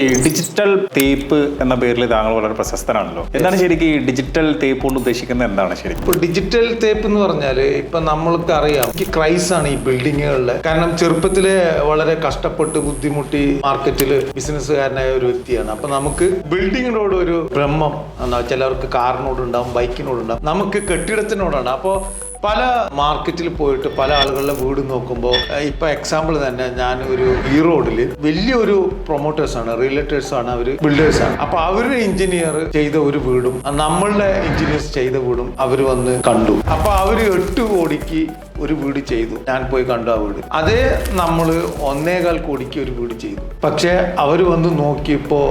ഈ ഡിജിറ്റൽ തേപ്പ് എന്ന പേരിൽ താങ്കൾ വളരെ പ്രശസ്തനാണല്ലോ. എന്താണ് ശരിക്കും ഈ ഡിജിറ്റൽ തേപ്പ് കൊണ്ട് ഉദ്ദേശിക്കുന്നത്? എന്താണ് ശരിക്കും? ഇപ്പോൾ ഡിജിറ്റൽ തേപ്പ് എന്ന് പറഞ്ഞാൽ ഇപ്പം നമ്മൾക്ക് അറിയാം, എനിക്ക് ക്രൈസാണ് ഈ ബിൽഡിങ്ങുകളിലെ. കാരണം ചെറുപ്പത്തിലെ വളരെ കഷ്ടപ്പെട്ട് ബുദ്ധിമുട്ടി മാർക്കറ്റിൽ ബിസിനസ്സുകാരനായ ഒരു വ്യക്തിയാണ്. അപ്പം നമുക്ക് ബിൽഡിങ്ങിനോട് ഒരു ഭ്രമം എന്നാ, ചിലർക്ക് കാറിനോടുണ്ടാവും, ബൈക്കിനോടുണ്ടാവും, നമുക്ക് കെട്ടിടത്തിനോടാണ്. അപ്പോൾ പല മാർക്കറ്റിൽ പോയിട്ട് പല ആളുകളുടെ വീട് നോക്കുമ്പോൾ ഇപ്പൊ എക്സാമ്പിൾ തന്നെ ഞാൻ ഒരു ഈ റോഡിൽ വലിയൊരു പ്രൊമോട്ടേഴ്സാണ്, റിയലേറ്റേഴ്സാണ്, അവർ ബിൽഡേഴ്സാണ്. അപ്പൊ അവരുടെ എഞ്ചിനീയർ ചെയ്ത ഒരു വീടും നമ്മളുടെ എഞ്ചിനീയേഴ്സ് ചെയ്ത വീടും അവർ വന്ന് കണ്ടു. അപ്പൊ അവര് 8 കോടിക്ക് ഒരു വീട് ചെയ്തു. ഞാൻ പോയി കണ്ടു ആ വീട്. അതേ നമ്മൾ 1.25 കോടിക്ക് ഒരു വീട് ചെയ്തു. പക്ഷെ അവർ വന്ന് നോക്കിയപ്പോ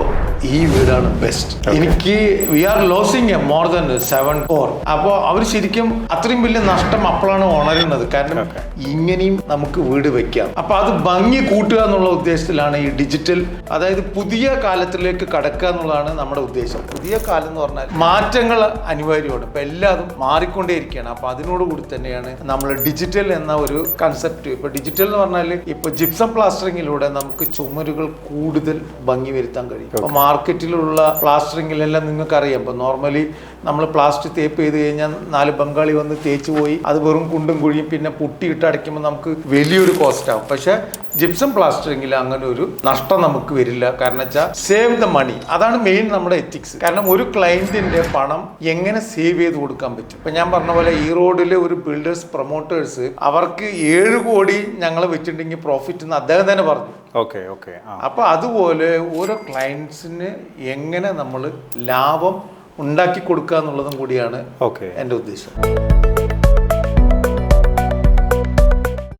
ഈ വീടാണ് ബെസ്റ്റ്. എനിക്ക് we are losing more than 7 crore. അപ്പോൾ അവർ ശരിക്കും അത്രയും വലിയ നഷ്ടം അപ്പോഴാണ് ഉണരുന്നത്. കാരണം ഇങ്ങനെയും നമുക്ക് വീട് വെക്കാം. അപ്പൊ അത് ഭംഗി കൂട്ടുക എന്നുള്ള ഉദ്ദേശത്തിലാണ് ഈ ഡിജിറ്റൽ, അതായത് പുതിയ കാലത്തിലേക്ക് കടക്കുക എന്നുള്ളതാണ് നമ്മുടെ ഉദ്ദേശം. പുതിയ കാലം എന്ന് പറഞ്ഞാൽ മാറ്റങ്ങൾ അനിവാര്യമാണ്. ഇപ്പൊ എല്ലാതും മാറിക്കൊണ്ടേയിരിക്കുകയാണ്. അപ്പൊ അതിനോടുകൂടി തന്നെയാണ് നമ്മൾ ഡിജിറ്റൽ എന്ന ഒരു കൺസെപ്റ്റ്. ഇപ്പൊ ഡിജിറ്റൽ എന്ന് പറഞ്ഞാൽ ഇപ്പൊ ജിപ്സം പ്ലാസ്റ്ററിങ്ങിലൂടെ നമുക്ക് ചുമരുകൾ കൂടുതൽ ഭംഗി വരുത്താൻ കഴിയും. ഇപ്പൊ മാർക്കറ്റിലുള്ള പ്ലാസ്റ്ററിങ്ങിലെല്ലാം നിങ്ങൾക്ക് അറിയാം, ഇപ്പൊ നോർമലി നമ്മൾ പ്ലാസ്റ്റിക് തേപ്പ് ചെയ്ത് കഴിഞ്ഞാൽ 4 ബംഗാളി വന്ന് തേച്ച് പോയി അത് വെറും കുണ്ടും കുഴിയും പിന്നെ പുട്ടിയിട്ട് അടയ്ക്കുമ്പോൾ നമുക്ക് വലിയൊരു കോസ്റ്റ് ആവും. പക്ഷെ ജിപ്സം പ്ലാസ്റ്ററിങ്ങിൽ അങ്ങനെ ഒരു നഷ്ടം നമുക്ക് വരില്ല. കാരണം വെച്ചാൽ സേവ് ദ മണി, അതാണ് മെയിൻ നമ്മുടെ എത്തിക്സ്. കാരണം ഒരു ക്ലയന്റിന്റെ പണം എങ്ങനെ സേവ് ചെയ്ത് കൊടുക്കാൻ പറ്റും. ഇപ്പൊ ഞാൻ പറഞ്ഞ പോലെ ഈ റോഡിലെ ഒരു ബിൽഡേഴ്സ് പ്രൊമോട്ടേഴ്സ് അവർക്ക് 7 കോടി ഞങ്ങൾ വെച്ചിട്ടുണ്ടെങ്കിൽ പ്രോഫിറ്റ് എന്ന് അദ്ദേഹം തന്നെ പറഞ്ഞു. അപ്പൊ അതുപോലെ ഓരോ ക്ലയൻസിന് എങ്ങനെ നമ്മൾ ലാഭം ഉണ്ടാക്കി കൊടുക്കുക എന്നുള്ളതും കൂടിയാണ് എൻ്റെ ഉദ്ദേശം.